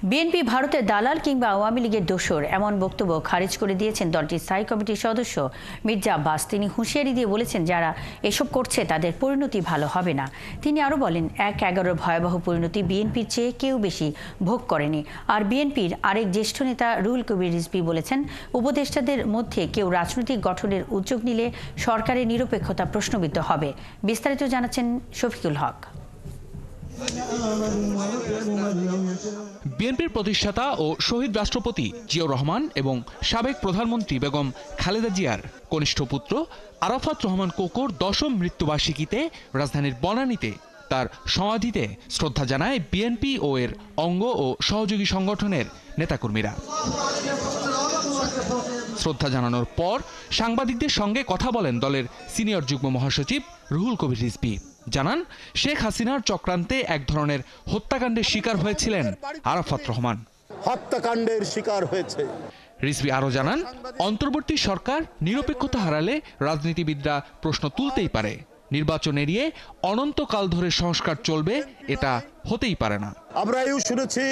BNP ভারতের দালাল কিংবা আওয়ামী লীগের দোসর এমন বক্তব্য খারিজ করে দিয়েছেন দলটির স্থায়ী কমিটির সদস্য মির্জা আব্বাস। তিনি হুঁশিয়ারি দিয়ে বলেছেন, যারা এসব করছে তাদের পরিণতি ভালো হবে না। তিনি আরও বলেন, ১/১১ ভয়াবহ পরিণতি বিএনপির চেয়ে কেউ বেশি ভোগ করেনি। আর বিএনপির আরেক জ্যেষ্ঠ নেতা রুহুল কবির রিজভী বলেছেন, উপদেষ্টাদের মধ্যে কেউ রাজনৈতিক গঠনের উদ্যোগ নিলে সরকারের নিরপেক্ষতা প্রশ্নবিদ্ধ হবে। বিস্তারিত জানাচ্ছেন শফিকুল হক। বিএনপির প্রতিষ্ঠাতা ও শহীদ রাষ্ট্রপতি জিয়াউর রহমান এবং সাবেক প্রধানমন্ত্রী বেগম খালেদা জিয়ার কনিষ্ঠ পুত্র আরাফাত রহমান কোকোর ১০ম মৃত্যুবার্ষিকীতে রাজধানীর বনানীতে তার সমাধিতে শ্রদ্ধা জানায় বিএনপি ও এর অঙ্গ ও সহযোগী সংগঠনের নেতাকর্মীরা। শ্রদ্ধা জানানোর পর সাংবাদিকদের সঙ্গে কথা বলেন দলের সিনিয়র যুগ্ম মহাসচিব রুহুল কবির রিজভী। জানান, শেখ হাসিনার চক্রান্তে এক ধরনের হত্যাকাণ্ডের শিকার হয়েছিলেন আরাফাত রহমান। হত্যাকাণ্ডের শিকার হয়েছে। রিজভী আরও জানান, অন্তর্বর্তী সরকার নিরপেক্ষতা হারালে রাজনীতিবিদরা প্রশ্ন তুলতেই পারে। নির্বাচন এড়িয়ে অনন্তকাল ধরে সংস্কার চলবে, এটা হতেই পারে না। আমরা এও শুনেছি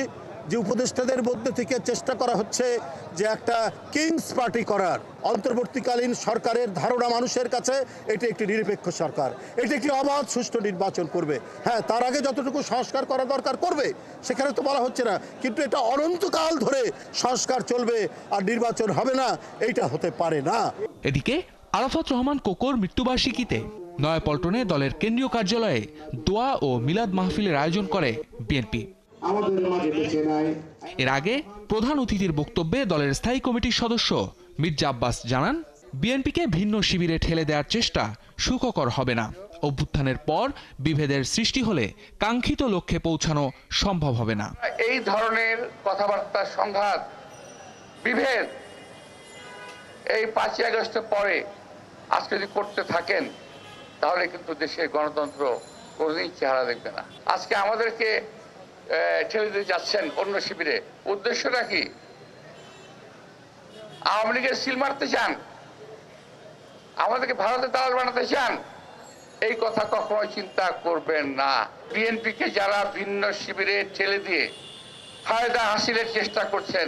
যে উপদেষ্টাদের মধ্যে থেকে চেষ্টা করা হচ্ছে যে একটা কিংস পার্টি করার। অন্তর্বর্তীকালীন সরকারের ধারণা মানুষের কাছে এটি একটি নিরপেক্ষ সরকার, এটি একটি অবাধ সুষ্ঠু নির্বাচন করবে। হ্যাঁ, তার আগে যতটুকু সংস্কার করা দরকার করবে, সেখানে তো বলা হচ্ছে না, কিন্তু এটা অনন্তকাল ধরে সংস্কার চলবে আর নির্বাচন হবে না, এইটা হতে পারে না। এদিকে আরাফাত রহমান কোকোর মৃত্যুবার্ষিকীতে নয়াপল্টনে দলের কেন্দ্রীয় কার্যালয়ে দোয়া ও মিলাদ মাহফিলের আয়োজন করে বিএনপি। এর আগে প্রধান অতিথির বক্তব্যে দলের স্থায়ী কমিটির সদস্য মির্জা আব্বাস জানান, বিএনপিকে ভিন্ন শিবিরে ঠেলে দেওয়ার চেষ্টা সুখকর হবে না। অভ্যুত্থানের পর বিভেদের সৃষ্টি হলে কাঙ্ক্ষিত লক্ষ্যে পৌঁছানো সম্ভব হবে না। এই ধরনের কথাবার্তা, সংঘাত, বিভেদ এই 5ই আগস্টের পরে আজকে যদি করতে থাকেন, তাহলে কিন্তু দেশের গণতন্ত্র কোনোদিন চেহারা দেখবে না। আজকে আমাদেরকে ঠেলে দিতে যাচ্ছেন অন্য শিবিরে, উদ্দেশ্যটা কি? আওয়ামী লীগের সিল মারতে চান? আমাদেরকে ভারতের দালাল বানাতে চান? এই কথা কখনো চিন্তা করবেন না। বিএনপিকে যারা ভিন্ন শিবিরে ঠেলে দিয়ে ফায়দা হাসিলের চেষ্টা করছেন,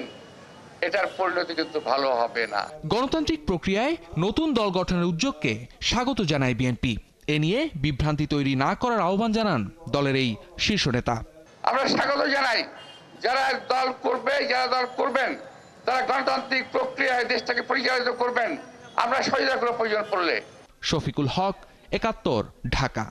এটার পরিণতি কিন্তু ভালো হবে না। গণতান্ত্রিক প্রক্রিয়ায় নতুন দল গঠনের উদ্যোগকে স্বাগত জানায় বিএনপি। এ নিয়ে বিভ্রান্তি তৈরি না করার আহ্বান জানান দলের এই শীর্ষ নেতা। আমরা স্বাগত জানাই যারা দল করবে, যারা দল করবেন, তারা গণতান্ত্রিক প্রক্রিয়ায় দেশটাকে পরিচালিত করবেন। আমরা সহযোগিতা করে প্রয়োজন পড়লে। শফিকুল হক, ৭১, ঢাকা।